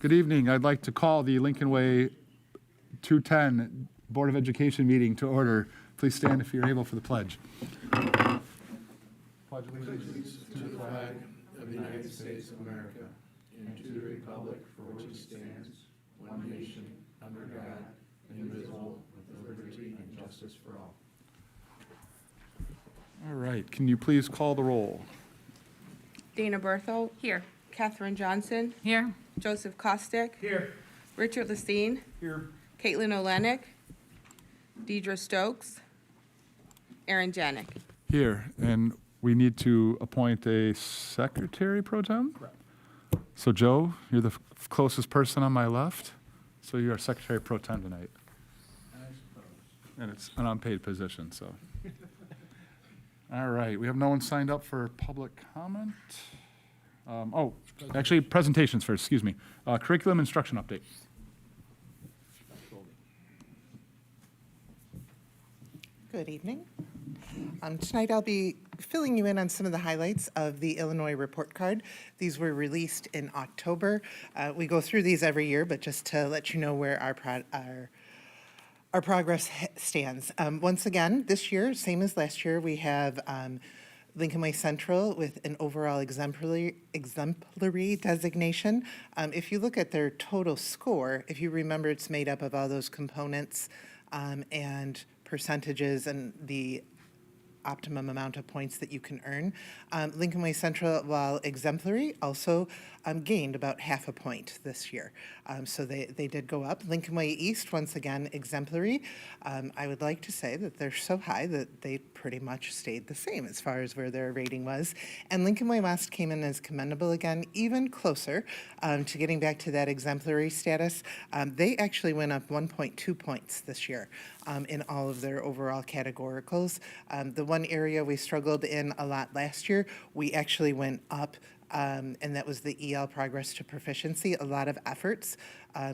Good evening. I'd like to call the Lincoln Way 210 Board of Education meeting to order. Please stand if you're able for the pledge. Pledge allegiance To the flag of the United States of America and to the republic for which it stands, one nation, under God, indivisible, with liberty and justice for all. All right. Can you please call the roll? Dana Berthel. Here. Katherine Johnson. Here. Joseph Kostick. Here. Richard Lestine. Here. Caitlin Olenek. Deidre Stokes. Aaron Janik. Here. And we need to appoint a secretary pro tem? Correct. So Joe, you're the closest person on my left. So you are secretary pro tem tonight. I suppose. And it's an unpaid position, so. All right, we have no one signed up for public comment. Actually, presentations first, excuse me. Curriculum instruction update. Good evening. Tonight I'll be filling you in on some of the highlights of the Illinois report card. These were released in October. We go through these every year, but just to let you know where our progress stands. Once again, this year, same as last year, we have Lincoln Way Central with an overall exemplary designation. If you look at their total score, if you remember, it's made up of all those components and percentages and the optimum amount of points that you can earn. Lincoln Way Central, while exemplary, also gained about half a point this year. So they did go up. Lincoln Way East, once again, exemplary. I would like to say that they're so high that they pretty much stayed the same as far as where their rating was. And Lincoln Way West came in as commendable again, even closer to getting back to that exemplary status. They actually went up 1.2 points this year in all of their overall categoricals. The one area we struggled in a lot last year, we actually went up, and that was the EL progress to proficiency. A lot of efforts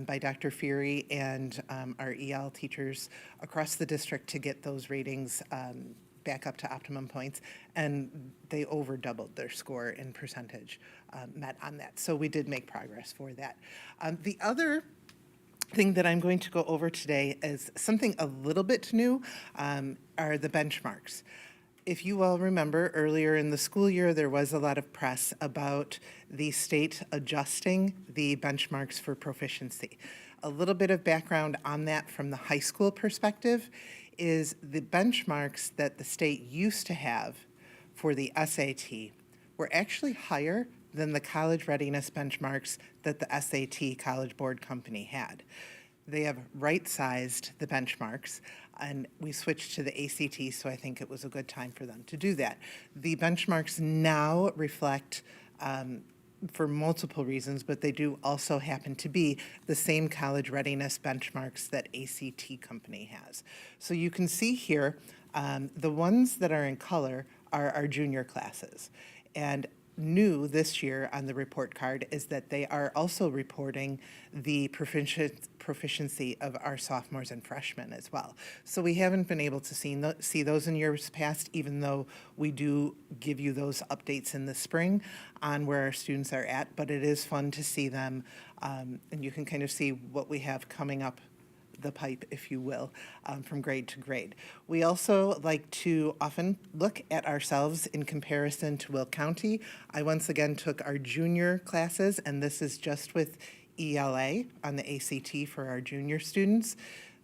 by Dr. Fury and our EL teachers across the district to get those ratings back up to optimum points, and they over doubled their score in percentage met on that. So we did make progress for that. The other thing that I'm going to go over today is something a little bit new, are the benchmarks. If you all remember, earlier in the school year, there was a lot of press about the state adjusting the benchmarks for proficiency. A little bit of background on that from the high school perspective is the benchmarks that the state used to have for the SAT were actually higher than the college readiness benchmarks that the SAT College Board Company had. They have right-sized the benchmarks, and we switched to the ACT, so I think it was a good time for them to do that. The benchmarks now reflect, for multiple reasons, but they do also happen to be the same college readiness benchmarks that ACT Company has. So you can see here, the ones that are in color are our junior classes. And new this year on the report card is that they are also reporting the proficiency of our sophomores and freshmen as well. So we haven't been able to see those in years past, even though we do give you those updates in the spring on where our students are at, but it is fun to see them, and you can kind of see what we have coming up the pipe, if you will, from grade to grade. We also like to often look at ourselves in comparison to Will County. I once again took our junior classes, and this is just with ELA on the ACT for our junior students.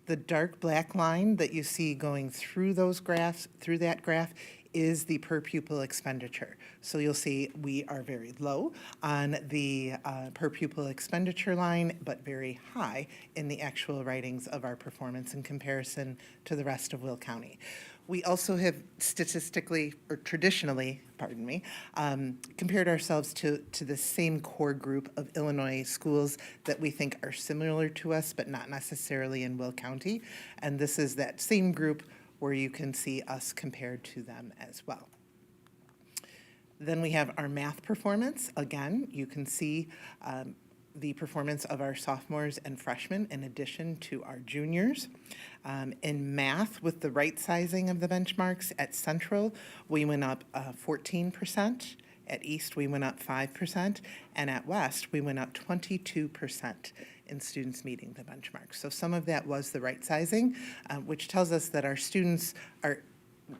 The dark black line that you see going through those graphs, through that graph, is the per pupil expenditure. So you'll see we are very low on the per pupil expenditure line, but very high in the actual writings of our performance in comparison to the rest of Will County. We also have statistically, or traditionally, pardon me, compared ourselves to the same core group of Illinois schools that we think are similar to us, but not necessarily in Will County. And this is that same group where you can see us compared to them as well. Then we have our math performance. Again, you can see the performance of our sophomores and freshmen in addition to our juniors. In math, with the right sizing of the benchmarks at Central, we went up 14%. At East, we went up 5%, and at West, we went up 22% in students meeting the benchmark. So some of that was the right sizing, which tells us that our students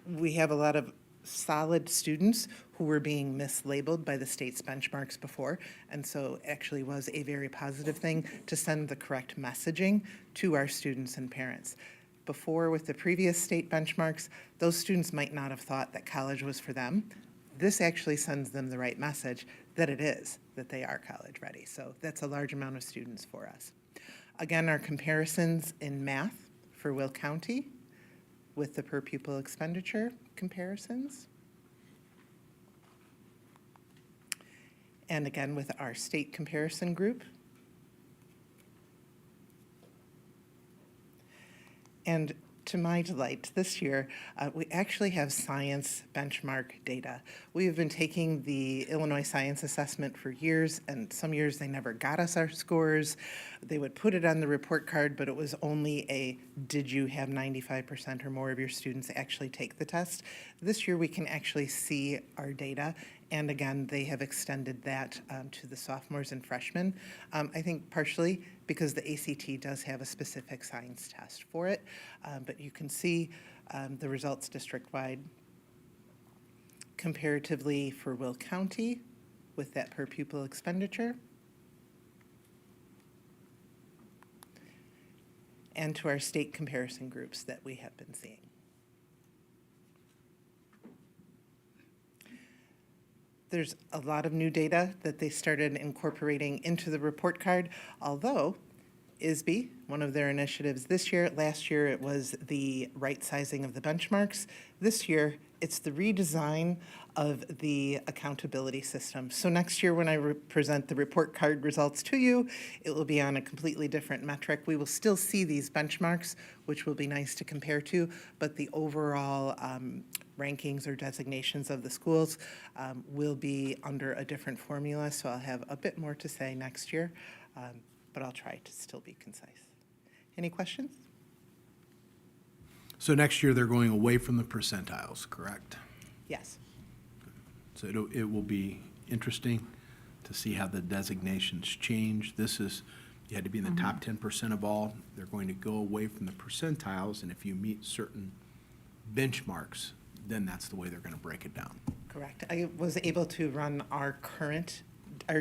we have a lot of solid students who were being mislabeled by the state's benchmarks before, and so actually was a very positive thing to send the correct messaging to our students and parents. Before, with the previous state benchmarks, those students might not have thought that college was for them. This actually sends them the right message that it is, that they are college ready. So that's a large amount of students for us. Again, our comparisons in math for Will County with the per pupil expenditure comparisons. And again, with our state comparison group. And to my delight, this year, we actually have science benchmark data. We have been taking the Illinois Science Assessment for years, and some years they never got us our scores. They would put it on the report card, but it was only a, did you have 95% or more of your students actually take the test? This year, we can actually see our data. And again, they have extended that to the sophomores and freshmen. I think partially because the ACT does have a specific science test for it. But you can see the results district-wide. Comparatively for Will County with that per pupil expenditure. And to our state comparison groups that we have been seeing. There's a lot of new data that they started incorporating into the report card, although ISB, one of their initiatives this year, last year it was the right sizing of the benchmarks. This year, it's the redesign of the accountability system. So next year when I present the report card results to you, it will be on a completely different metric. We will still see these benchmarks, which will be nice to compare to, but the overall rankings or designations of the schools will be under a different formula, so I'll have a bit more to say next year, but I'll try to still be concise. Any questions? So next year, they're going away from the percentiles, correct? Yes. So it will be interesting to see how the designations change. This is, you had to be in the top 10% of all. They're going to go away from the percentiles, and if you meet certain benchmarks, then that's the way they're going to break it down. Correct. I was able to run our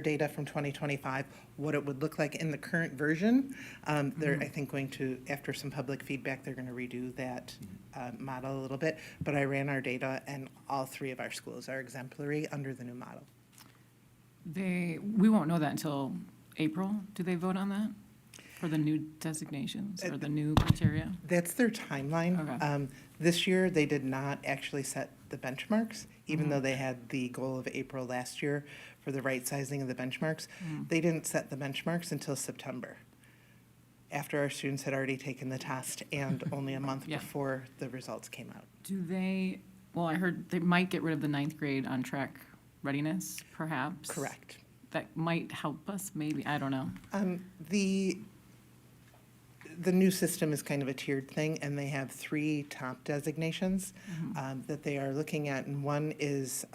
data from 2025, what it would look like in the current version. They're, I think, going to, after some public feedback, they're going to redo that model a little bit. But I ran our data, and all three of our schools are exemplary under the new model. We won't know that until April. Do they vote on that for the new designations or the new criteria? That's their timeline. Okay. This year, they did not actually set the benchmarks, even though they had the goal of April last year for the right sizing of the benchmarks. They didn't set the benchmarks until September, after our students had already taken the test and only a month Yeah. before the results came out. Well, I heard they might get rid of the ninth grade on track readiness, perhaps. Correct. That might help us, maybe, I don't know. The new system is kind of a tiered thing, and they have three top designations that they are looking at, and one is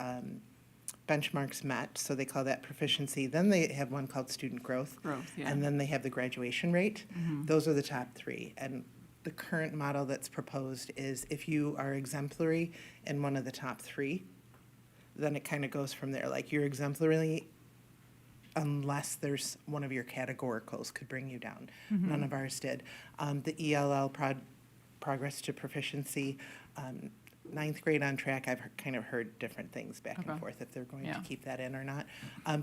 benchmarks met, so they call that proficiency. Then they have one called student growth. Growth, yeah. And then they have the graduation rate. Those are the top three. And the current model that's proposed is if you are exemplary in one of the top three, then it kind of goes from there. Like you're exemplary unless there's one of your categoricals could bring you down. None of ours did. The ELL progress to proficiency, ninth grade on track, I've kind of heard different things back and Okay. forth if they're going Yeah. to keep that in or not.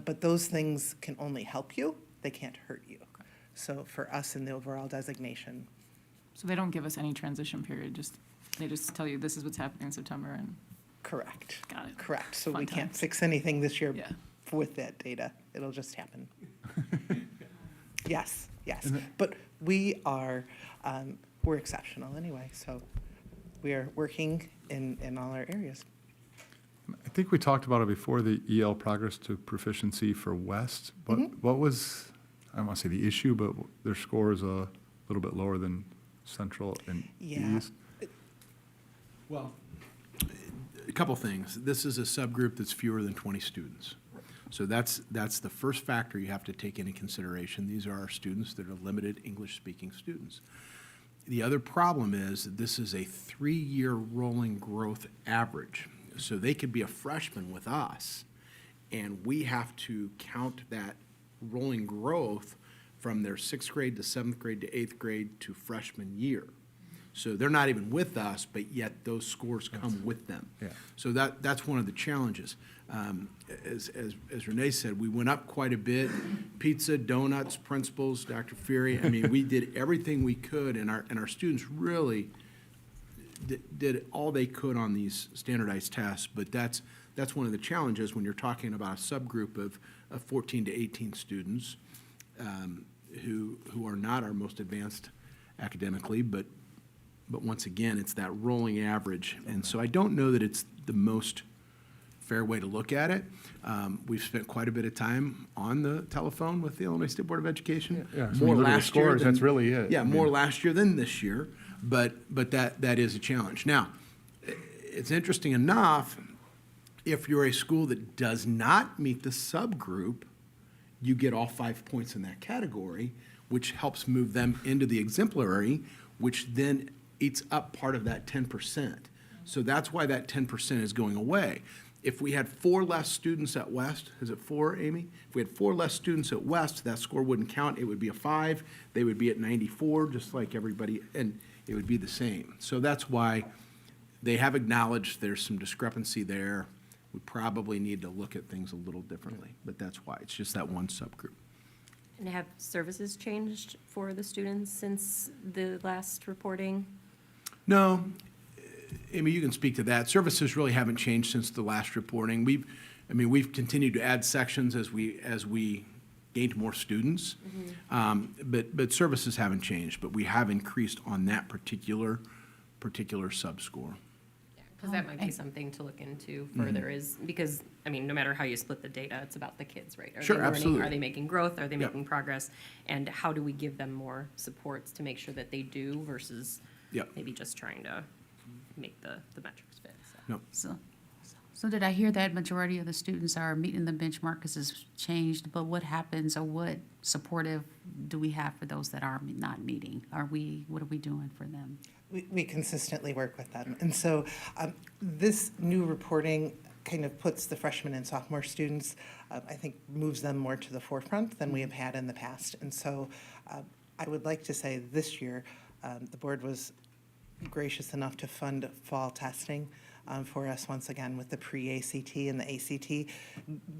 But those things can only help you, they can't hurt you. So for us in the overall designation, So they don't give us any transition period, they just tell you this is what's happening in September and, correct. got it. Correct. So Fun we can't times. fix anything this year Yeah. with that data. It'll just happen. Yes, yes. And the- But we are, we're exceptional anyway, so we are working in all our areas. I think we talked about it before, the EL progress to proficiency for West. What was, I don't want to say the issue, but their score is a little bit lower than Central and Yeah. East? Well, a couple things. This is a subgroup that's fewer than 20 students. So that's the first factor you have to take into consideration. These are our students that are limited English-speaking students. The other problem is that this is a 3-year rolling growth average. So they could be a freshman with us, and we have to count that rolling growth from their 6th grade to 7th grade to 8th grade to freshman year. So they're not even with us, but yet those scores come with them. Yeah. So that's one of the challenges. As Renee said, we went up quite a bit. Pizza, donuts, principals, Dr. Fury. I mean, we did everything we could, and our students really did all they could on these standardized tests. But that's one of the challenges when you're talking about a subgroup of 14 to 18 students who are not our most advanced academically, but once again, it's that rolling average. And so I don't know that it's the most fair way to look at it. We've spent quite a bit of time on the telephone with the Illinois State Board of Education. Yeah, so when you look at the scores, that's really it. Yeah, I mean- more last year than this year, but that is a challenge. Now, it's interesting enough, if you're a school that does not meet the subgroup, you get all 5 points in that category, which helps move them into the exemplary, which then eats up part of that 10%. So that's why that 10% is going away. If we had 4 less students at West, is it 4, Amy? If we had 4 less students at West, that score wouldn't count. It would be a 5. They would be at 94, just like everybody, and it would be the same. So that's why they have acknowledged there's some discrepancy there. We probably need to look at things a little differently, but that's why. It's just that one subgroup. And have services changed for the students since the last reporting? No, Amy, you can speak to that. Services really haven't changed since the last reporting. We've continued to add sections as we gained more students. But services haven't changed, but we have increased on that particular sub-score. Because that might be something to look into further is, because, I mean, no matter how you split the data, it's about the kids, right? Are Sure, they learning? absolutely. Are they making growth? Are they Yep. making progress? And how do we give them more supports to make sure that they do versus Yep. maybe just trying to make the metrics fit? So. So did I hear that majority of the students are meeting the benchmark because it's changed, but what happens or what supportive do we have for those that are not meeting? What are we doing for them? We consistently work with them. And so this new reporting kind of puts the freshman and sophomore students, I think moves them more to the forefront than we have had in the past. And so I would like to say this year, the board was gracious enough to fund fall testing for us once again with the pre-ACT and the ACT.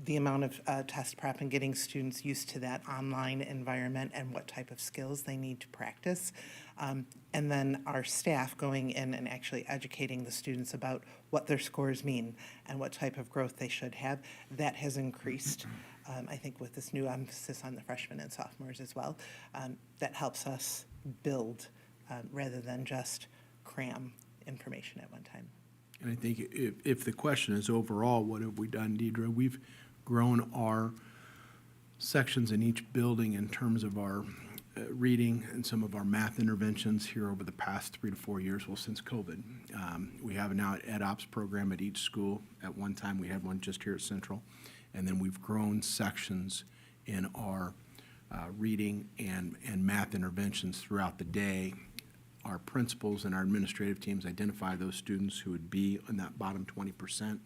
The amount of test prep and getting students used to that online environment and what type of skills they need to practice. And then our staff going in and actually educating the students about what their scores mean and what type of growth they should have. That has increased, I think, with this new emphasis on the freshmen and sophomores as well. That helps us build rather than just cram information at one time. And I think if the question is overall, what have we done, Deidre? We've grown our sections in each building in terms of our reading and some of our math interventions here over the past 3 to 4 years, well, since COVID. We have now an EdOps program at each school. At one time, we had one just here at Central. And then we've grown sections in our reading and math interventions throughout the day. Our principals and our administrative teams identify those students who would be in that bottom 20%.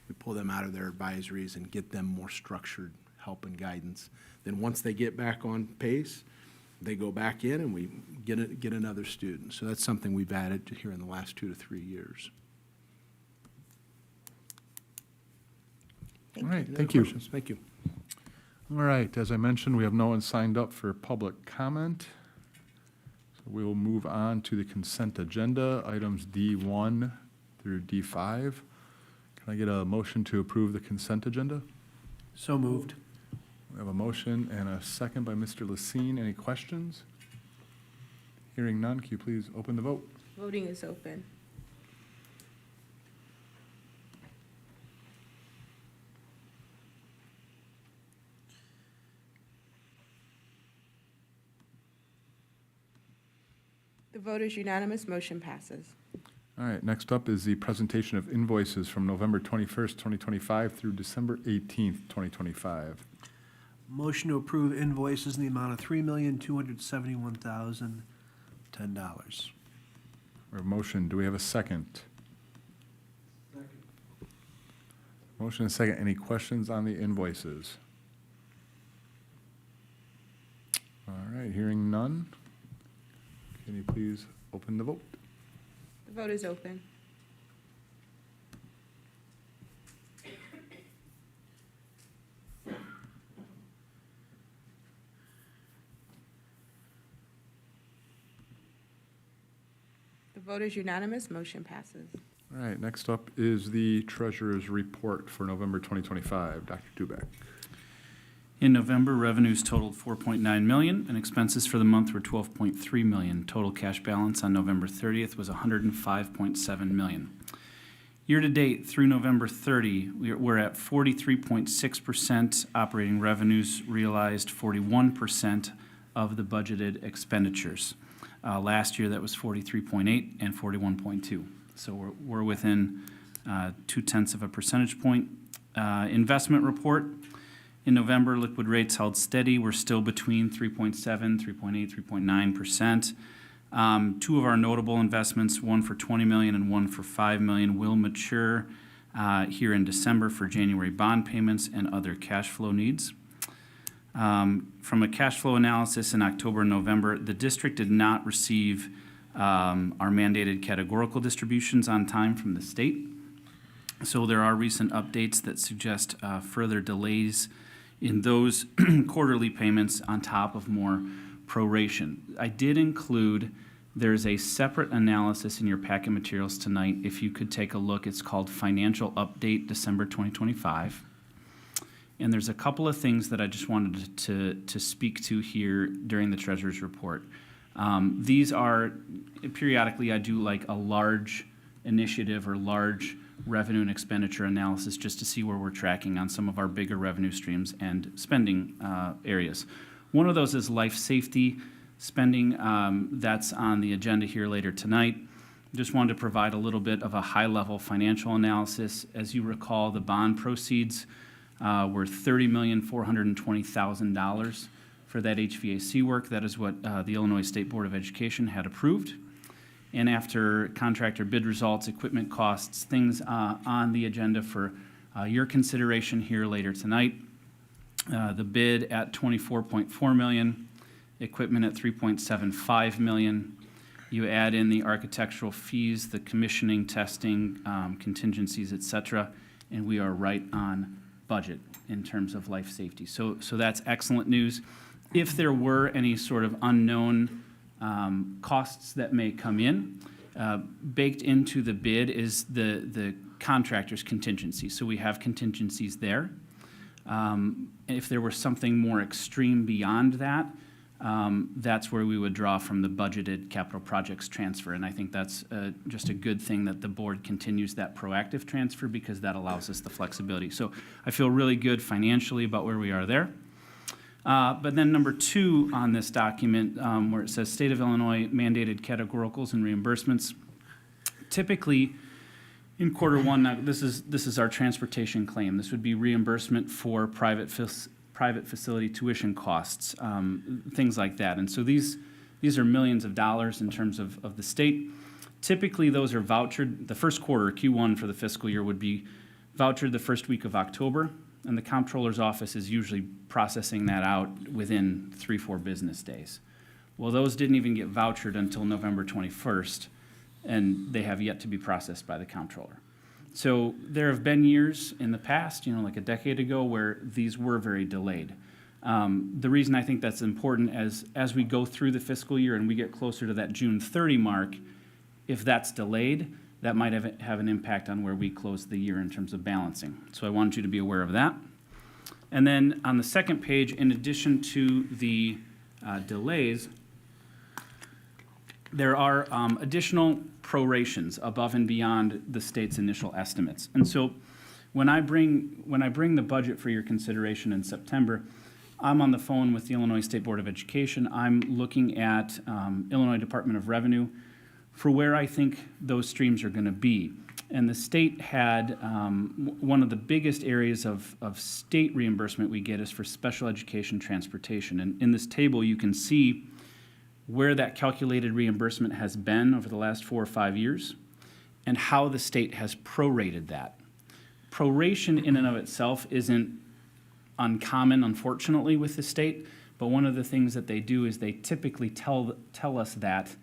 We pull them out of their advisories and get them more structured help and guidance. Then once they get back on pace, they go back in and we get another student. So that's something we've added here in the last 2 to 3 years. All right, Any thank other you. questions? Thank you. All right, as I mentioned, we have no one signed up for public comment. So we will move on to the consent agenda, items D1 through D5. Can I get a motion to approve the consent agenda? So moved. We have a motion and a second by Mr. Lacine. Any questions? Hearing none, can you please open the vote? Voting is open. The vote is unanimous, motion passes. All right, next up is the presentation of invoices from November 21st, 2025 through December 18th, 2025. Motion to approve invoices in the amount of $3,271,010. We have a motion. Do we have a second? Motion and second. Any questions on the invoices? All right, hearing none. Can you please open the vote? The vote is open. The vote is unanimous. Motion passes. All right, next up is the treasurer's report for November 2025. Dr. Dubek. In November, revenues totaled $4.9 million, and expenses for the month were $12.3 million. Total cash balance on November 30th was $105.7 million. Year-to-date through November 30, we're at 43.6% operating revenues, realized 41% of the budgeted expenditures. Last year, that was 43.8 and 41.2. So we're within 0.2 of a percentage point. Investment report. In November, liquid rates held steady. We're still between 3.7, 3.8, 3.9%. Two of our notable investments, one for $20 million and one for $5 million, will mature here in December for January bond payments and other cash flow needs. From a cash flow analysis in October and November, the district did not receive our mandated categorical distributions on time from the state. So there are recent updates that suggest further delays in those quarterly payments on top of more proration. I did include, there's a separate analysis in your packet materials tonight. If you could take a look, it's called Financial Update December 2025. And there's a couple of things that I just wanted to speak to here during the treasurer's report. These are, periodically I do like a large initiative or large revenue and expenditure analysis just to see where we're tracking on some of our bigger revenue streams and spending areas. One of those is life safety spending. That's on the agenda here later tonight. Just wanted to provide a little bit of a high-level financial analysis. As you recall, the bond proceeds were $30,420,000 for that HVAC work. That is what the Illinois State Board of Education had approved. And after contractor bid results, equipment costs, things on the agenda for your consideration here later tonight. The bid at $24.4 million, equipment at $3.75 million. You add in the architectural fees, the commissioning, testing, contingencies, et cetera, and we are right on budget in terms of life safety. So that's excellent news. If there were any sort of unknown costs that may come in, baked into the bid is the contractor's contingency. So we have contingencies there. If there were something more extreme beyond that, that's where we would draw from the budgeted capital projects transfer. And I think that's just a good thing that the board continues that proactive transfer because that allows us the flexibility. So I feel really good financially about where we are there. But then number 2 on this document, where it says State of Illinois mandated categoricals and reimbursements. Typically, in quarter 1, now this is our transportation claim. This would be reimbursement for private facility tuition costs, things like that. And so these are millions of dollars in terms of the state. Typically, those are vouchered. The first quarter, Q1 for the fiscal year, would be vouchered the first week of October. And the comptroller's office is usually processing that out within 3-4 business days. Well, those didn't even get vouchered until November 21st, and they have yet to be processed by the comptroller. So there have been years in the past, like a decade ago, where these were very delayed. The reason I think that's important as we go through the fiscal year and we get closer to that June 30 mark, if that's delayed, that might have an impact on where we close the year in terms of balancing. So I wanted you to be aware of that. And then on the second page, in addition to the delays, there are additional prorations above and beyond the state's initial estimates. And so when I bring the budget for your consideration in September, I'm on the phone with the Illinois State Board of Education. I'm looking at Illinois Department of Revenue for where I think those streams are going to be. And the state had, one of the biggest areas of state reimbursement we get is for special education transportation. And in this table, you can see where that calculated reimbursement has been over the last 4 or 5 years and how the state has prorated that. Proration in and of itself isn't uncommon, unfortunately, with the state, but one of the things that they do is they typically tell us that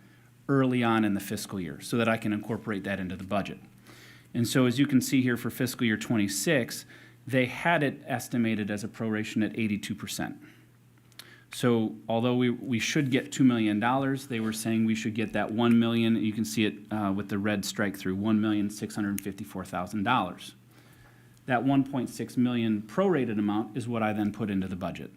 early on in the fiscal year so that I can incorporate that into the budget. And so as you can see here for fiscal year '26, they had it estimated as a proration at 82%. So although we should get $2 million, they were saying we should get that $1 million, you can see it with the red strike through, $1,654,000. That 1.6 million prorated amount is what I then put into the budget.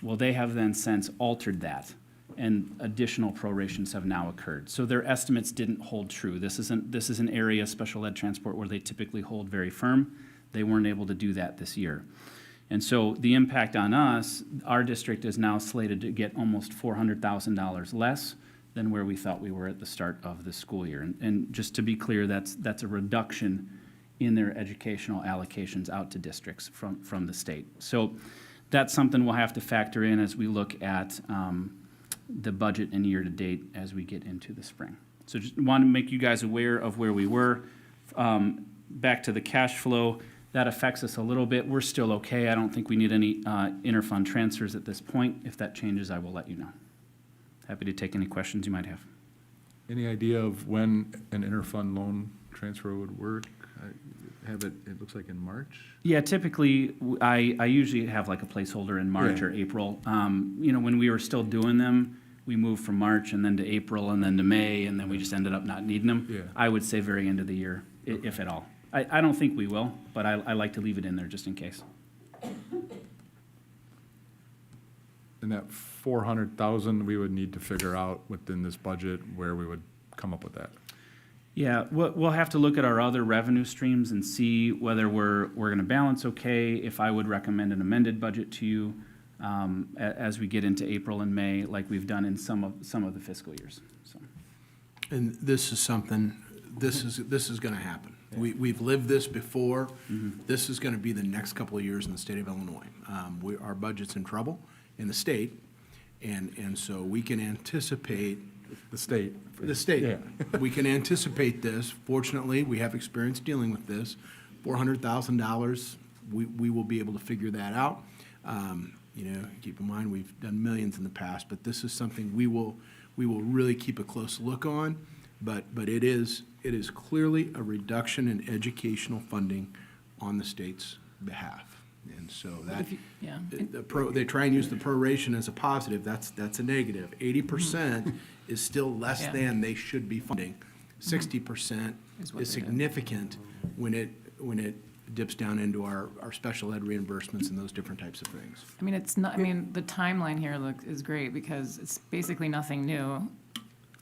Well, they have then since altered that, and additional prorations have now occurred. So their estimates didn't hold true. This is an area, special ed transport, where they typically hold very firm. They weren't able to do that this year. And so the impact on us, our district is now slated to get almost $400,000 less than where we thought we were at the start of the school year. And just to be clear, that's a reduction in their educational allocations out to districts from the state. So that's something we'll have to factor in as we look at the budget and year-to-date as we get into the spring. So just want to make you guys aware of where we were. Back to the cash flow, that affects us a little bit. We're still okay. I don't think we need any interfund transfers at this point. If that changes, I will let you know. Happy to take any questions you might have. Any idea of when an interfund loan transfer would work? It looks like in March? Yeah, typically, I usually have like a placeholder in March Yeah. or April. When we were still doing them, we moved from March and then to April and then to May, and then we just ended up not needing them. Yeah. I would say very end of the year, if at all. I don't think we will, but I like to leave it in there just in case. And that 400,000, we would need to figure out within this budget where we would come up with that. Yeah, we'll have to look at our other revenue streams and see whether we're gonna balance okay, if I would recommend an amended budget to you as we get into April and May, like we've done in some of the fiscal years, so. And this is something, this is gonna happen. We've lived this before. This is gonna be the next couple of years in the state of Illinois. Our budget's in trouble in the state, and so we can anticipate The state. the state. Yeah. We can anticipate this. Fortunately, we have experience dealing with this. $400,000, we will be able to figure that out. Keep in mind, we've done millions in the past, but this is something we will really keep a close look on. But it is clearly a reduction in educational funding on the state's behalf. And so that, Yeah. they try and use the proration as a positive, that's a negative. 80% is still less Yeah. than they should be funding. 60% Is what is they did. significant when it dips down into our special ed reimbursements and those different types of things. I mean, the timeline here is great because it's basically nothing new.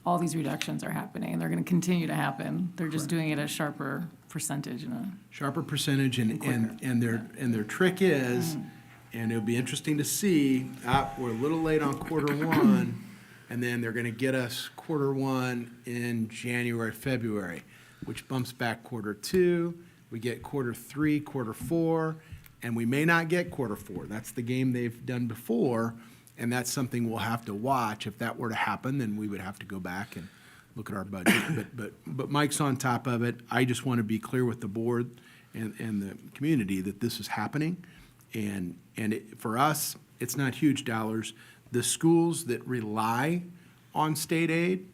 All these reductions are happening and they're gonna continue to happen. They're just doing it at a sharper percentage Sharper percentage and their trick is, and it'll be interesting to see, we're a little late on quarter one, and then they're gonna get us quarter one in January, February, which bumps back quarter two, we get quarter three, quarter four, and we may not get quarter four. That's the game they've done before, and that's something we'll have to watch. If that were to happen, then we would have to go back and look at our budget. But Mike's on top of it. I just want to be clear with the board and the community that this is happening. And for us, it's not huge dollars. The schools that rely on state aid,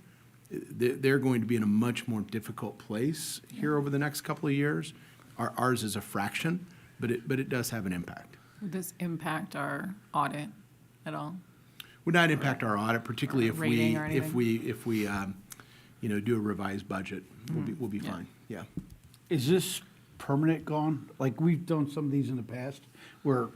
they're going to be in a much more difficult place here over the next couple of years. Ours is a fraction, but it does have an impact. Would this impact our audit at all? Would not impact our audit, particularly if Rating or we do a revised budget. We'll be Yeah. fine, yeah. Is this permanent gone? Like, we've done some of these in the past where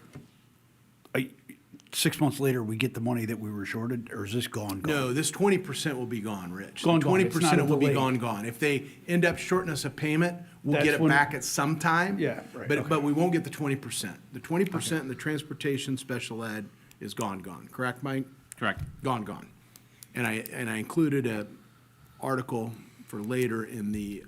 6 months later, we get the money that we were shorted, or is this gone? No, this 20% will be gone, Rich. Gone. It's not a 20% will be delay. gone. If they end up shorting us a payment, we'll That's get it when- back at some time. Yeah, right, But okay. we won't get the 20%. The 20% in the transportation special ed is gone. Correct, Mike? Correct. Gone. And I included article for later in the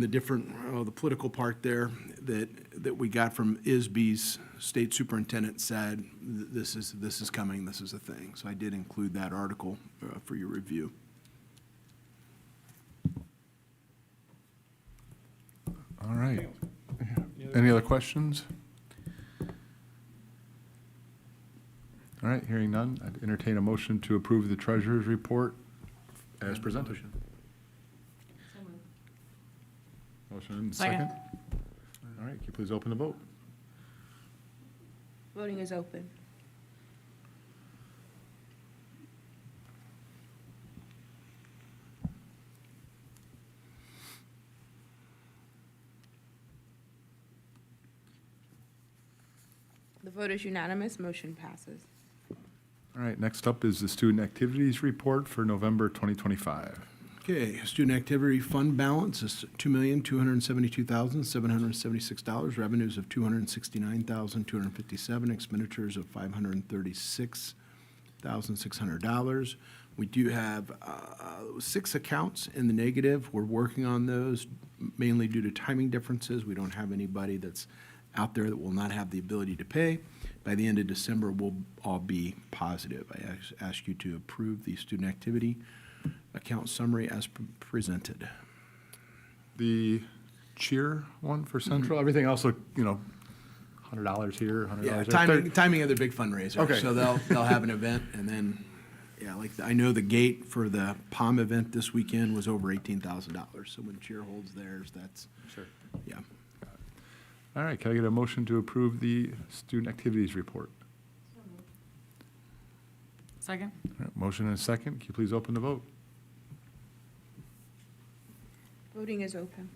different, the political part there that we got from ISB's state superintendent said, this is coming, this is a thing. So I did include that article for your review. All right. Any other questions? All right, hearing none, I'd entertain a motion to approve the treasurer's report as presented. Motion and second. Second. All right, can you please open the vote? Voting is open. The vote is unanimous, motion passes. All right, next up is the student activities report for November 2025. Okay, student activity fund balance is $2,272,776. Revenues of $269,257. Expenditures of $536,600. We do have 6 accounts in the negative. We're working on those mainly due to timing differences. We don't have anybody that's out there that will not have the ability to pay. By the end of December, we'll all be positive. I ask you to approve the student activity account summary as presented. The cheer one for Central, everything else look, $100 here, $100 Yeah, there. timing of their big fundraiser. Okay. So they'll have an event, and then, I know the gate for the POM event this weekend was over $18,000. So when cheer holds theirs, that's, Sure. yeah. All right, can I get a motion to approve the student activities report? Second? All right, motion and a second, can you please open the vote? Voting is open.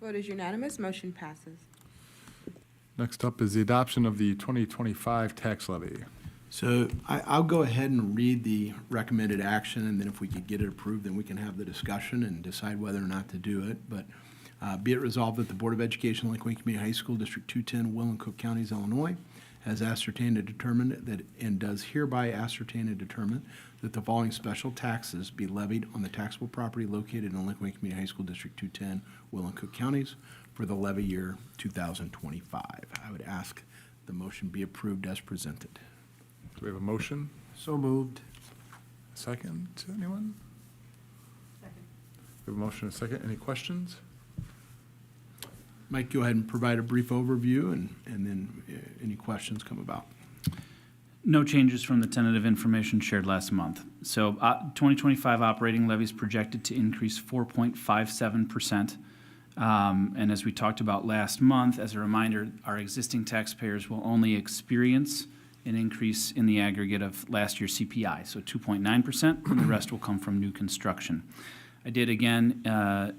Vote is unanimous, motion passes. Next up is the adoption of the 2025 tax levy. So I'll go ahead and read the recommended action, and then if we could get it approved, then we can have the discussion and decide whether or not to do it. But be it resolved that the Board of Education, Lake Wayne Community High School, District 210, Will and Cook Counties, Illinois, has ascertained and determined that, and does hereby ascertain and determine that the following special taxes be levied on the taxable property located in Lake Wayne Community High School, District 210, Will and Cook Counties for the levy year 2025. I would ask the motion be approved as presented. Do we have a motion? So moved. Second, anyone? Second. We have a motion and a second, any questions? Mike, go ahead and provide a brief overview, and then any questions come about. No changes from the tentative information shared last month. So 2025 operating levies projected to increase 4.57%. And as we talked about last month, as a reminder, our existing taxpayers will only experience an increase in the aggregate of last year's CPI, so 2.9%, and the rest will come from new construction. I did again,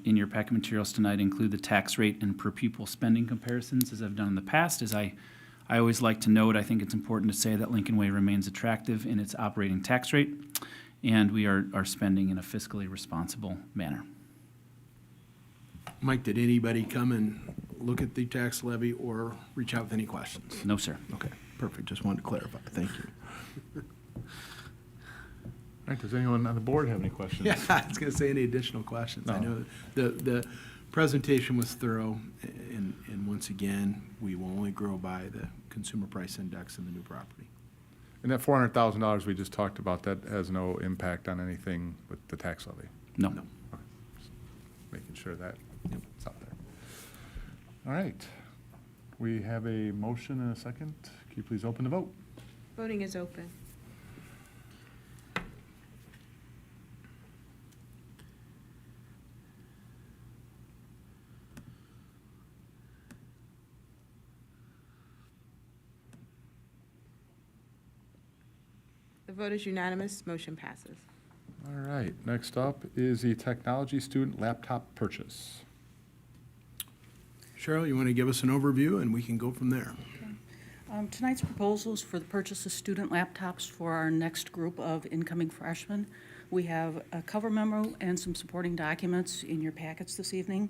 in your packet materials tonight, include the tax rate and per pupil spending comparisons, as I've done in the past. As I always like to note, I think it's important to say that Lincoln Way remains attractive in its operating tax rate, and we are spending in a fiscally responsible manner. Mike, did anybody come and look at the tax levy or reach out with any questions? No, sir. Okay, perfect. Just wanted to clarify. Thank you. All right, does anyone on the board have any questions? Yeah, I was going to say any additional questions. I know the presentation was thorough, and once again, we will only grow by the consumer price index and the new property. And that $400,000 we just talked about, that has no impact on anything with the tax levy? No. No. Just making sure that it's out there. All right, we have a motion and a second. Can you please open the vote? Voting is open. The vote is unanimous, motion passes. All right, next up is the technology student laptop purchase. Cheryl, you want to give us an overview, and we can go from there. Tonight's proposals for the purchase of student laptops for our next group of incoming freshmen. We have a cover memo and some supporting documents in your packets this evening.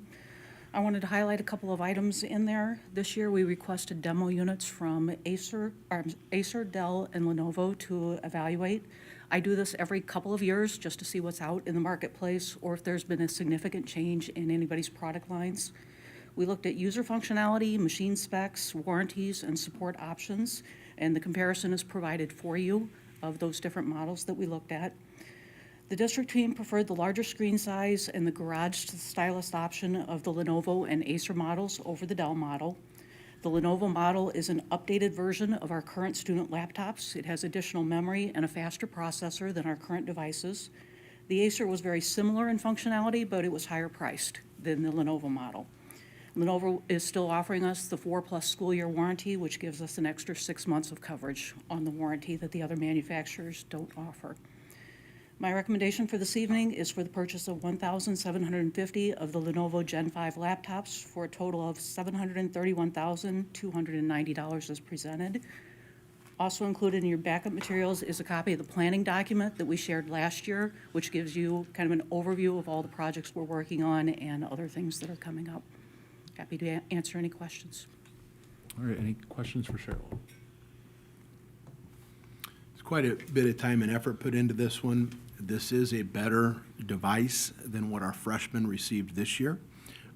I wanted to highlight a couple of items in there. This year, we requested demo units from Acer, Dell, and Lenovo to evaluate. I do this every couple of years just to see what's out in the marketplace or if there's been a significant change in anybody's product lines. We looked at user functionality, machine specs, warranties, and support options, and the comparison is provided for you of those different models that we looked at. The district team preferred the larger screen size and the garage stylus option of the Lenovo and Acer models over the Dell model. The Lenovo model is an updated version of our current student laptops. It has additional memory and a faster processor than our current devices. The Acer was very similar in functionality, but it was higher priced than the Lenovo model. Lenovo is still offering us the 4+ school year warranty, which gives us an extra 6 months of coverage on the warranty that the other manufacturers don't offer. My recommendation for this evening is for the purchase of 1,750 of the Lenovo Gen 5 laptops for a total of $731,290 as presented. Also included in your backup materials is a copy of the planning document that we shared last year, which gives you kind of an overview of all the projects we're working on and other things that are coming up. Happy to answer any questions. All right, any questions for Cheryl? There's quite a bit of time and effort put into this one. This is a better device than what our freshmen received this year.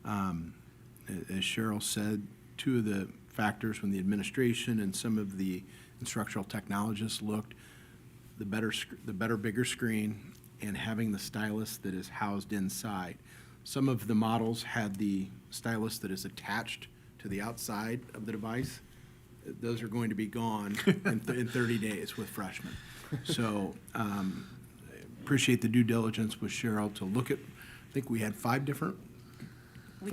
As Cheryl said, two of the factors when the administration and some of the instructional technologists looked, the better, bigger screen and having the stylus that is housed inside. Some of the models had the stylus that is attached to the outside of the device. Those are going to be gone in 30 days with freshmen. So appreciate the due diligence with Cheryl to look at, I think we had four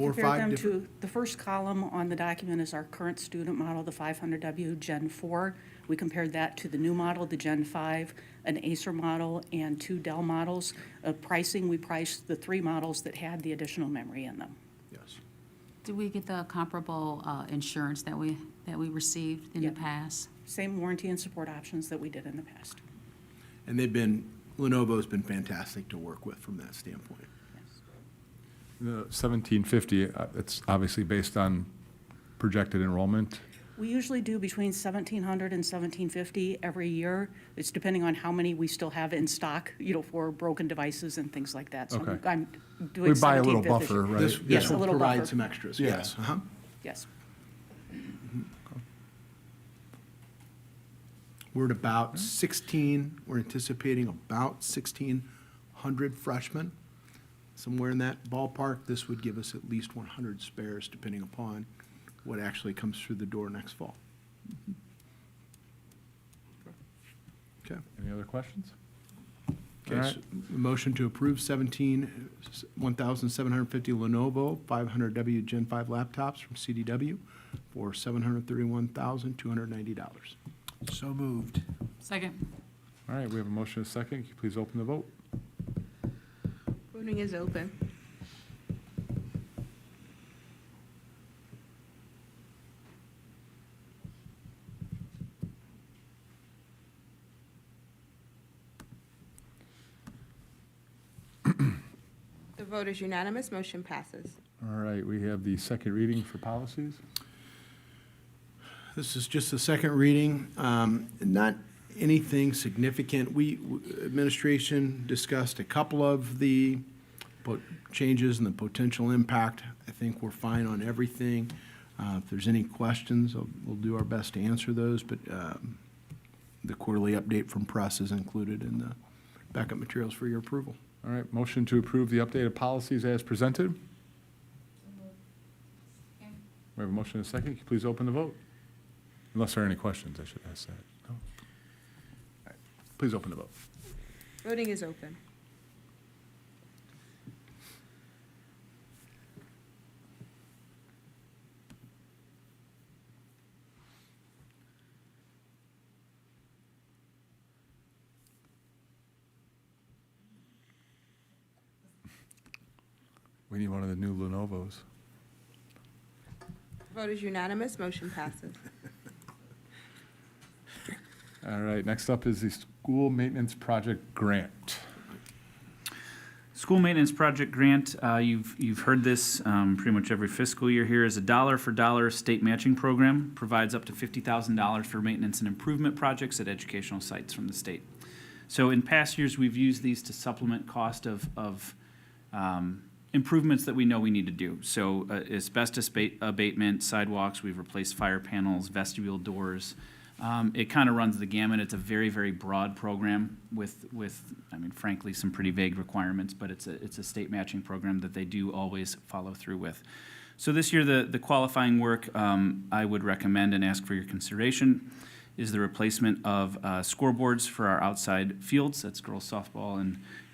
or five different. The first column on the document is our current student model, the 500W Gen 4. We compared that to the new model, the Gen 5, an Acer model, and 2 Dell models. Pricing, we priced the 3 models that had the additional memory in them. Yes. Did we get the comparable insurance that we received in the Yeah. past? Same warranty and support options that we did in the past. And Lenovo's been fantastic to work with from that standpoint. The 1,750, it's obviously based on projected enrollment. We usually do between 1,700 and 1,750 every year. It's depending on how many we still have in stock, for broken devices and things like that. So Okay. I'm doing We buy a little 1,750. buffer, right? This Yes, a will little provide buffer. some extras, Yeah. yes. Uh-huh. Yes. We're anticipating about 1,600 freshmen, somewhere in that ballpark. This would give us at least 100 spares, depending upon what actually comes through the door next fall. Okay. Any other questions? Okay, All so motion to approve 1,750 Lenovo 500W Gen 5 laptops from CDW for $731,290. So moved. Second. All right, we have a motion and a second. Can you please open the vote? Voting is open. The vote is unanimous, motion passes. All right, we have the second reading for policies. This is just the second reading, not anything significant. Administration discussed a couple of the changes and the potential impact. I think we're fine on everything. If there's any questions, we'll do our best to answer those, but the quarterly update from press is included in the backup materials for your approval. All right, motion to approve the updated policies as presented. We have a motion and a second. Can you please open the vote? Unless there are any questions, I should ask that. No? All right, please open the vote. Voting is open. We need one of the new Lenovo's. Vote is unanimous, motion passes. All right, next up is the school maintenance project grant. School maintenance project grant, you've heard this pretty much every fiscal year here, is a dollar for dollar state matching program, provides up to $50,000 for maintenance and improvement projects at educational sites from the state. So in past years, we've used these to supplement cost of improvements that we know we need to do. So asbestos abatement, sidewalks, we've replaced fire panels, vestibule doors. It kind of runs the gamut. It's a very, very broad program with, I mean, frankly, some pretty vague requirements, but it's a state matching program that they do always follow through with. So this year, the qualifying work I would recommend and ask for your consideration is the replacement of scoreboards for our outside fields. That's girls softball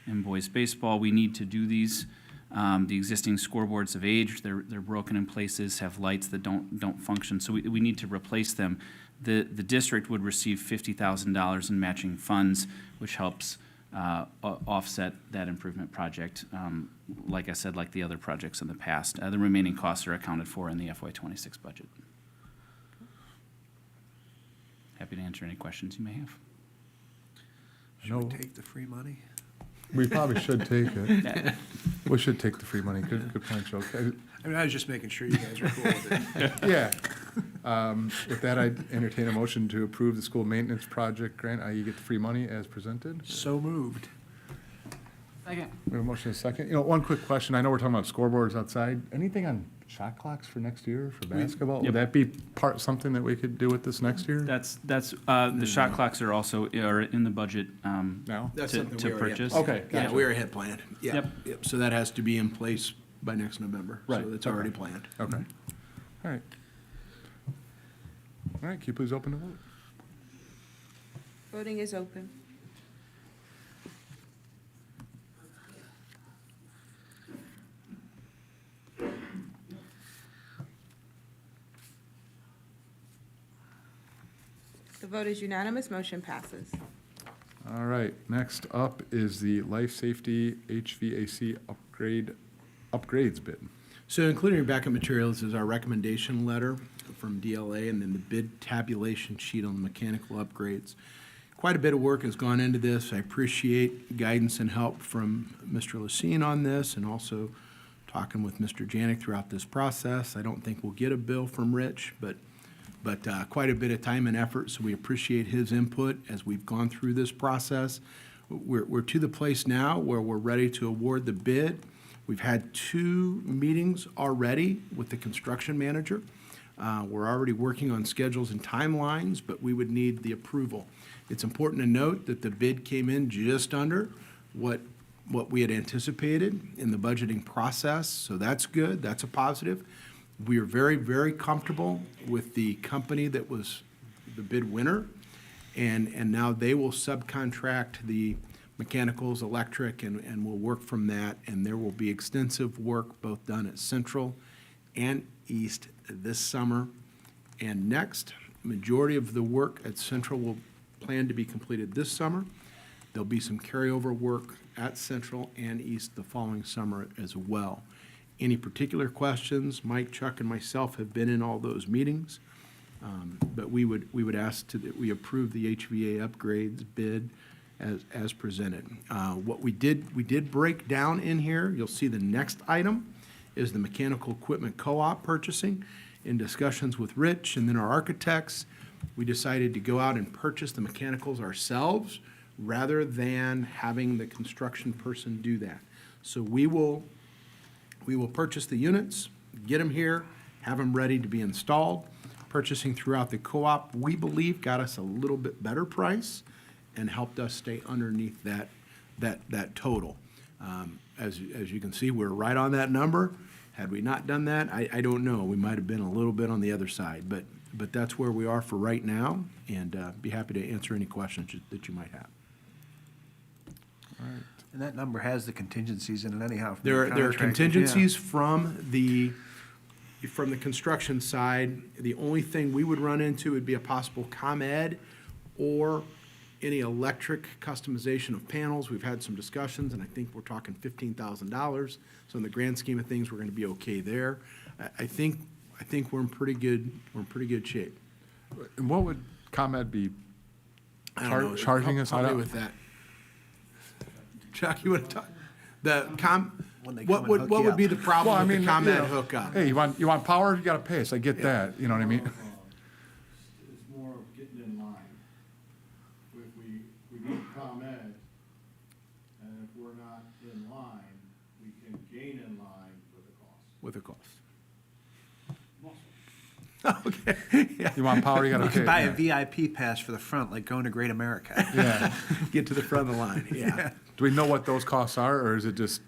and boys baseball. We need to do these. The existing scoreboards have aged. They're broken in places, have lights that don't function. So we need to replace them. The district would receive $50,000 in matching funds, which helps offset that improvement project. Like I said, like the other projects in the past, the remaining costs are accounted for in the FY26 budget. Happy to answer any questions you may have. Should we take the free money? We probably should take it. We should take the free money. Good point, Joe. I mean, I was just making sure you guys were cool with it. Yeah. With that, I'd entertain a motion to approve the school maintenance project grant, i.e. get the free money as presented. So moved. Second. We have a motion and a second. One quick question. I know we're talking about scoreboards outside. Anything on shot clocks for next year for basketball? Yep. Would that be something that we could do with this next year? That's the shot clocks are also in the budget Now? That's to something we to already have. purchase. Okay. Yeah, gotcha. we already had planned. Yeah. Yep. So that has to be in place by next November. Right. So it's already planned. Okay. All right. All right, can you please open the vote? Voting is open. The vote is unanimous, motion passes. All right, next up is the life safety HVAC upgrades bid. So including your backup materials is our recommendation letter from DLA and then the bid tabulation sheet on the mechanical upgrades. Quite a bit of work has gone into this. I appreciate guidance and help from Mr. Lucene on this and also talking with Mr. Janik throughout this process. I don't think we'll get a bill from Rich, but quite a bit of time and effort, so we appreciate his input as we've gone through this process. We're to the place now where we're ready to award the bid. We've had 2 meetings already with the construction manager. We're already working on schedules and timelines, but we would need the approval. It's important to note that the bid came in just under what we had anticipated in the budgeting process, so that's good, that's a positive. We are very, very comfortable with the company that was the bid winner, and now they will subcontract the mechanicals, electric, and we'll work from that, and there will be extensive work both done at Central and East this summer and next. Majority of the work at Central will plan to be completed this summer. There'll be some carryover work at Central and East the following summer as well. Any particular questions? Mike, Chuck, and myself have been in all those meetings, but we would ask that we approve the HVA upgrades bid as presented. What we did break down in here, you'll see the next item is the mechanical equipment co-op purchasing. In discussions with Rich and then our architects, we decided to go out and purchase the mechanicals ourselves rather than having the construction person do that. So we will purchase the units, get them here, have them ready to be installed. Purchasing throughout the co-op, we believe, got us a little bit better price and helped us stay underneath that total. As you can see, we're right on that number. Had we not done that, I don't know. We might have been a little bit on the other side, but that's where we are for right now, and be happy to answer any questions that you might have. And that number has the contingencies in it anyhow. from the There are contractors, yeah. contingencies from the construction side. The only thing we would run into would be a possible ComEd or any electric customization of panels. We've had some discussions, and I think we're talking $15,000. So in the grand scheme of things, we're gonna be okay there. I think we're in pretty good shape. And what would ComEd be I don't know. charging us? Help I me don't- with that. Chuck, you wanna talk? When they What come and hook what you would be up. the problem Well, I with the mean, ComEd you know, hookup? Hey, you want power, you gotta pay, so I get that, you know what I mean? It's more of getting in line. If we need ComEd, and if we're not in line, we can gain in line with the cost. With the cost. You want power, you gotta You pay. could buy a yeah. VIP pass for the front, like going to Great America. Yeah. Get to the front of the line, yeah. Do we know what those costs are, or is it just,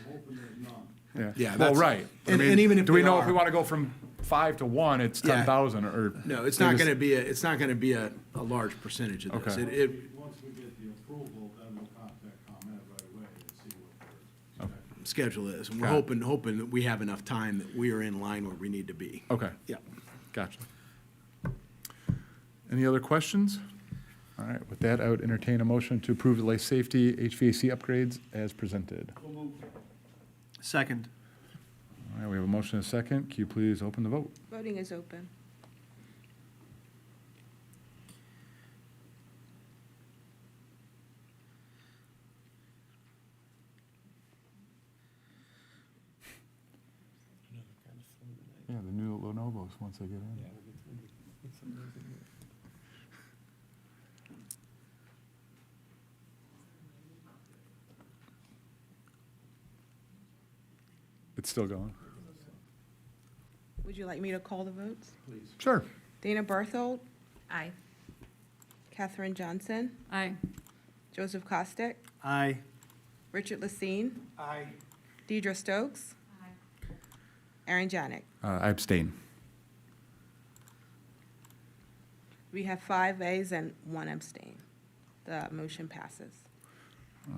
We're hoping there's none. yeah? Yeah, Well, that's- right. I and mean, even if do we they know if are- we wanna go from 5 to 1, it's Yeah. 10,000, or? No, it's they not just- gonna be it's not gonna be a large percentage of this. Okay. Once we get the approval, then we'll contact ComEd right away and see what their Schedule is, and we're Got it. hoping that we have enough time that we are in line where we need to be. Okay, Yeah. gotcha. Any other questions? All right, with that, I would entertain a motion to approve the life safety HVAC upgrades as presented. Second. All right, we have a motion and a second. Can you please open the vote? Voting is open. Yeah, the new Lenovo's, once they get in. It's still going? Would you like me to call the votes? Sure. Dana Barthold, Aye. Katherine Johnson, Aye. Joseph Costick, Aye. Richard Lessine. Aye. Deidre Stokes. Aaron Janik. I abstain. We have 5 ayes and 1 abstain. The motion passes.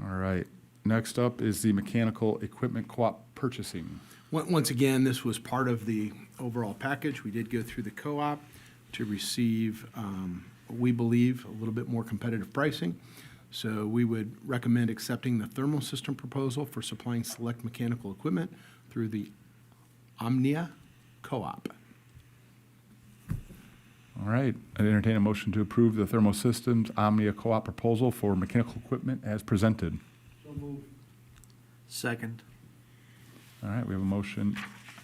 All right. Next up is the mechanical equipment co-op purchasing. Once again, this was part of the overall package. We did go through the co-op to receive, we believe, a little bit more competitive pricing. So we would recommend accepting the thermal system proposal for supplying select mechanical equipment through the Omnia Co-op. All right. I entertain a motion to approve the Thermo Systems Omnia co-op proposal for mechanical equipment as presented. Second. All right, we have a motion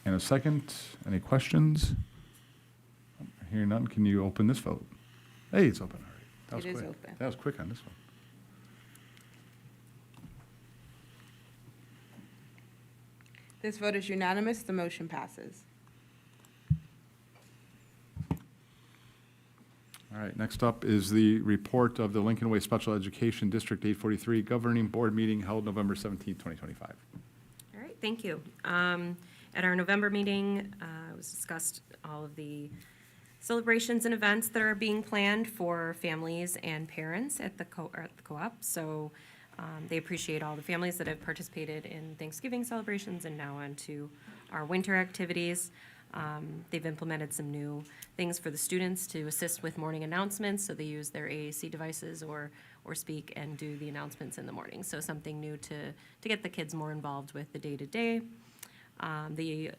and a second. Any questions? Hearing none, can you open this vote? Hey, it's open already. That was It is quick. open. That was quick on this one. This vote is unanimous. The motion passes. All right, next up is the report of the Lincoln Way Special Education District 843 Governing Board meeting held November 17, 2025. All right, thank you. At our November meeting, it was discussed all of the celebrations and events that are being planned for families and parents at the co-op. So they appreciate all the families that have participated in Thanksgiving celebrations and now on to our winter activities. They've implemented some new things for the students to assist with morning announcements, so they use their AAC devices or speak and do the announcements in the morning. So something new to get the kids more involved with the day-to-day. The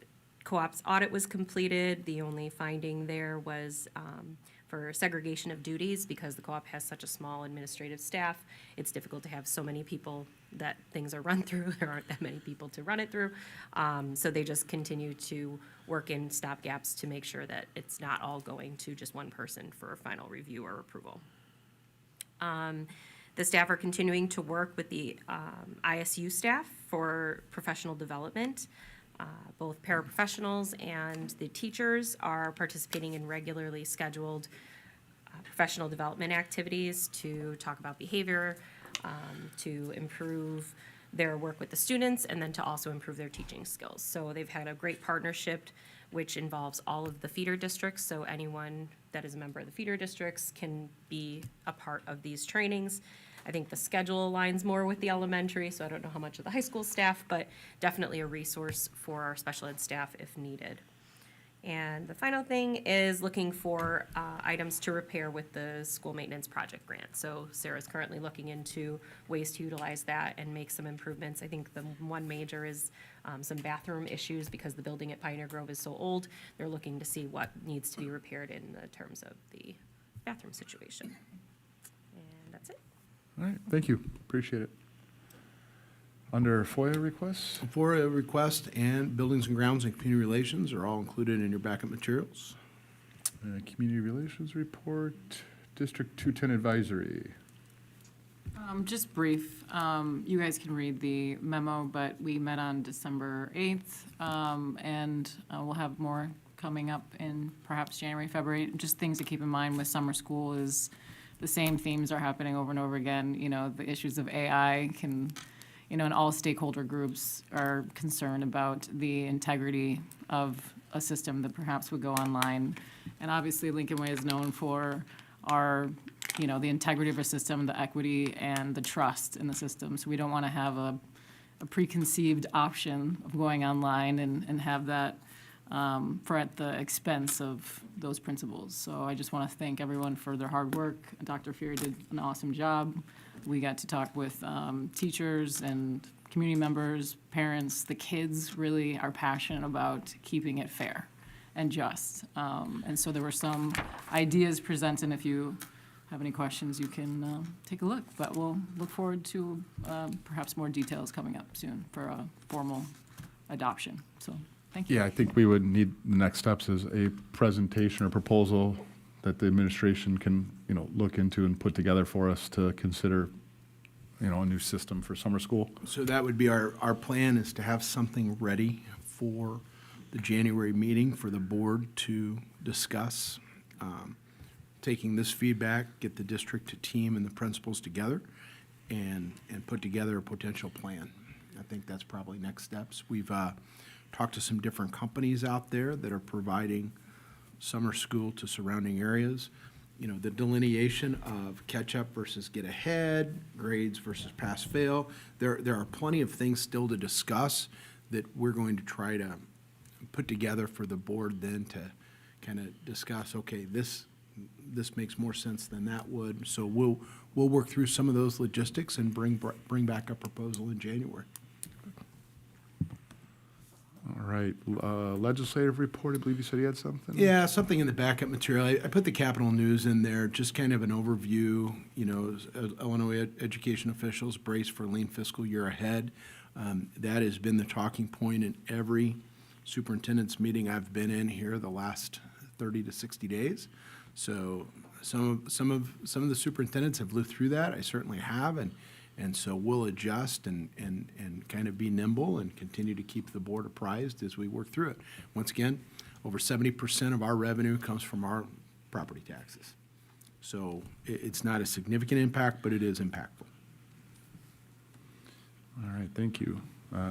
co-op's audit was completed. The only finding there was for segregation of duties, because the co-op has such a small administrative staff, it's difficult to have so many people that things are run through. There aren't that many people to run it through. So they just continue to work in stopgaps to make sure that it's not all going to just one person for final review or approval. The staff are continuing to work with the ISU staff for professional development. Both paraprofessionals and the teachers are participating in regularly scheduled professional development activities to talk about behavior, to improve their work with the students, and then to also improve their teaching skills. So they've had a great partnership, which involves all of the feeder districts, so anyone that is a member of the feeder districts can be a part of these trainings. I think the schedule aligns more with the elementary, so I don't know how much of the high school staff, but definitely a resource for our special ed staff if needed. And the final thing is looking for items to repair with the school maintenance project grant. So Sarah's currently looking into ways to utilize that and make some improvements. I think the one major is some bathroom issues, because the building at Pioneer Grove is so old. They're looking to see what needs to be repaired in the terms of the bathroom situation. And that's it. All right, thank you. Appreciate it. Under FOIA requests, FOIA request and Buildings and Grounds and Community Relations are all included in your backup materials. Community Relations Report, District 210 Advisory. Just brief, you guys can read the memo, but we met on December 8th, and we'll have more coming up in perhaps January, February. Just things to keep in mind with summer school is the same themes are happening over and over again. You know, the issues of AI can, you know, and all stakeholder groups are concerned about the integrity of a system that perhaps would go online. And obviously Lincoln Way is known for our, you know, the integrity of our system, the equity and the trust in the system. So we don't want to have a preconceived option of going online and have that for at the expense of those principles. So I just want to thank everyone for their hard work. Dr. Fury did an awesome job. We got to talk with teachers and community members, parents. The kids really are passionate about keeping it fair and just. And so there were some ideas presented. If you have any questions, you can take a look. But we'll look forward to perhaps more details coming up soon for a formal adoption. So thank you. Yeah, I think we would need, the next steps is a presentation or proposal that the administration can, you know, look into and put together for us to consider, you know, a new system for summer school. So that would be our plan, is to have something ready for the January meeting for the board to discuss. Taking this feedback, get the district team and the principals together and put together a potential plan. I think that's probably next steps. We've talked to some different companies out there that are providing summer school to surrounding areas. You know, the delineation of catch up versus get ahead, grades versus pass fail. There are plenty of things still to discuss that we're going to try to put together for the board then to kind of discuss, okay, this makes more sense than that would. So we'll work through some of those logistics and bring back a proposal in January. All right, legislative report, I believe you said you had something? Yeah, something in the backup material. I put the capital news in there, just kind of an overview. You know, Illinois education officials brace for lean fiscal year ahead. That has been the talking point in every superintendent's meeting I've been in here the last 30 to 60 days. So some of the superintendents have lived through that. I certainly have, and so we'll adjust and kind of be nimble and continue to keep the board apprised as we work through it. Once again, over 70% of our revenue comes from our property taxes. So it's not a significant impact, but it is impactful. All right, thank you.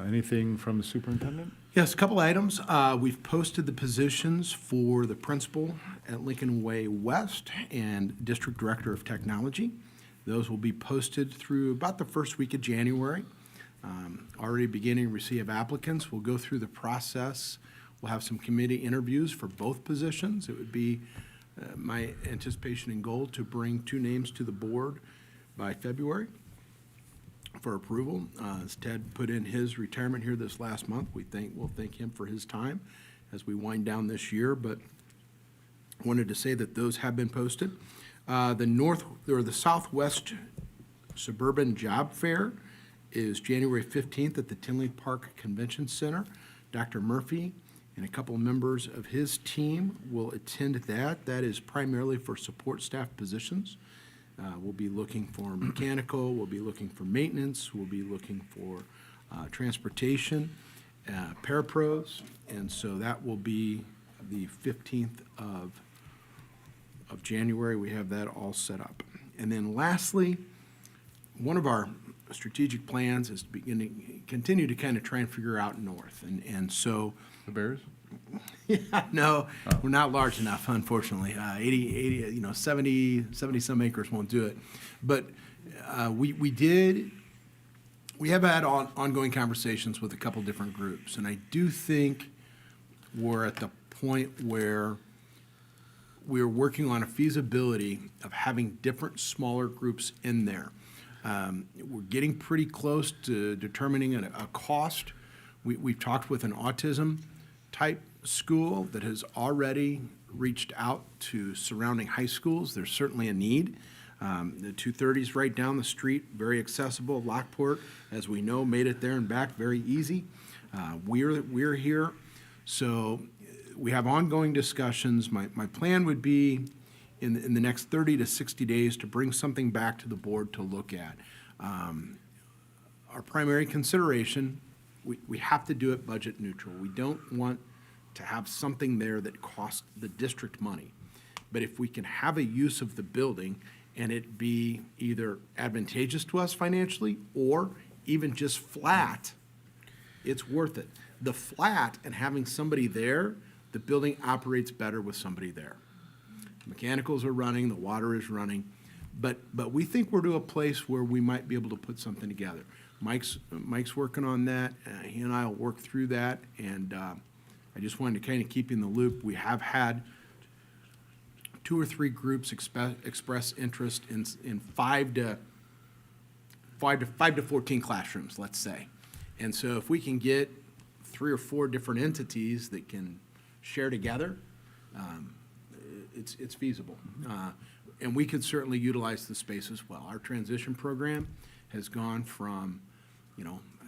Anything from the superintendent? Yes, a couple items. We've posted the positions for the principal at Lincoln Way West and District Director of Technology. Those will be posted through about the first week of January. Already beginning to receive applicants. We'll go through the process. We'll have some committee interviews for both positions. It would be my anticipation and goal to bring 2 names to the board by February for approval. As Ted put in his retirement here this last month, we'll thank him for his time as we wind down this year, but wanted to say that those have been posted. The Southwest Suburban Job Fair is January 15th at the Tinley Park Convention Center. Dr. Murphy and a couple of members of his team will attend that. That is primarily for support staff positions. We'll be looking for mechanical, we'll be looking for maintenance, we'll be looking for transportation, parapros, and so that will be the 15th of January. We have that all set up. And then lastly, one of our strategic plans is to continue to kind of try and figure out north. And so. The Bears? Yeah, no, we're not large enough, unfortunately. 70 some acres won't do it. But we have had ongoing conversations with a couple different groups. And I do think we're at the point where we're working on a feasibility of having different smaller groups in there. We're getting pretty close to determining a cost. We've talked with an autism type school that has already reached out to surrounding high schools. There's certainly a need. The 230 is right down the street, very accessible. Lockport, as we know, made it there and back very easy. We're here, so we have ongoing discussions. My plan would be in the next 30 to 60 days to bring something back to the board to look at. Our primary consideration, we have to do it budget neutral. We don't want to have something there that costs the district money. But if we can have a use of the building and it be either advantageous to us financially or even just flat, it's worth it. The flat and having somebody there, the building operates better with somebody there. Mechanicals are running, the water is running, but we think we're to a place where we might be able to put something together. Mike's working on that. He and I will work through that, and I just wanted to kind of keep you in the loop. We have had 2 or 3 groups express interest in 5 to 14 classrooms, let's say. And so if we can get 3 or 4 different entities that can share together, it's feasible. And we could certainly utilize the space as well. Our transition program has gone from,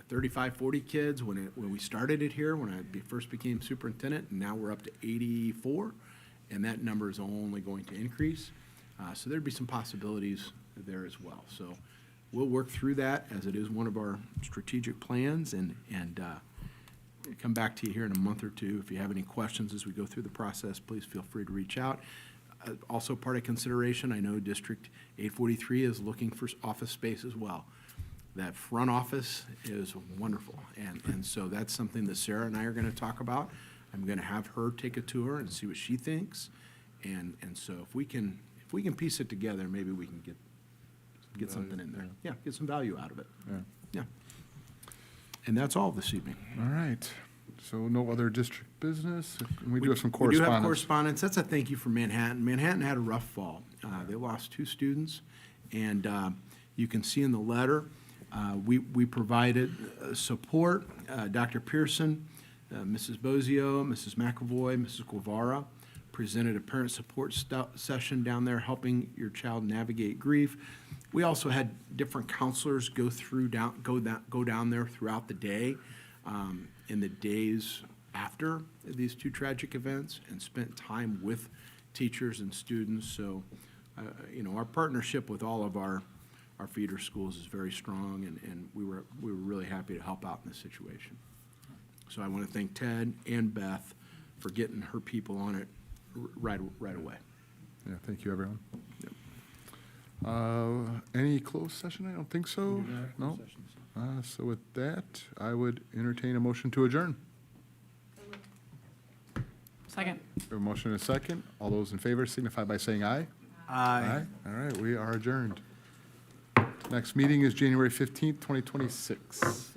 35, 40 kids when we started it here, when I first became superintendent, and now we're up to 84, and that number is only going to increase. So there'd be some possibilities there as well. So we'll work through that as it is one of our strategic plans, and come back to you here in a month or two. If you have any questions as we go through the process, please feel free to reach out. Also part of consideration, I know District 843 is looking for office space as well. That front office is wonderful, and so that's something that Sarah and I are going to talk about. I'm going to have her take a tour and see what she thinks, and so if we can piece it together, maybe we can get something in there. Yeah, get some value out of it. Yeah. And that's all this evening. All right. So no other district business? We do have some We do correspondence. have correspondence. That's a thank you for Manhattan. Manhattan had a rough fall. They lost 2 students, and you can see in the letter, we provided support. Dr. Pearson, Mrs. Bozio, Mrs. McAvoy, Mrs. Guevara presented a parent support session down there helping your child navigate grief. We also had different counselors go down there throughout the day in the days after these 2 tragic events and spent time with teachers and students. So, our partnership with all of our feeder schools is very strong, and we were really happy to help out in this situation. So I want to thank Ted and Beth for getting her people on it right away. Yeah, thank you, everyone. Any closed session? I don't think so. No? So with that, I would entertain a motion to adjourn. Second. We have a motion and a second. All those in favor signify by saying aye. Aye. All right, we are adjourned. Next meeting is January 15th, 2026.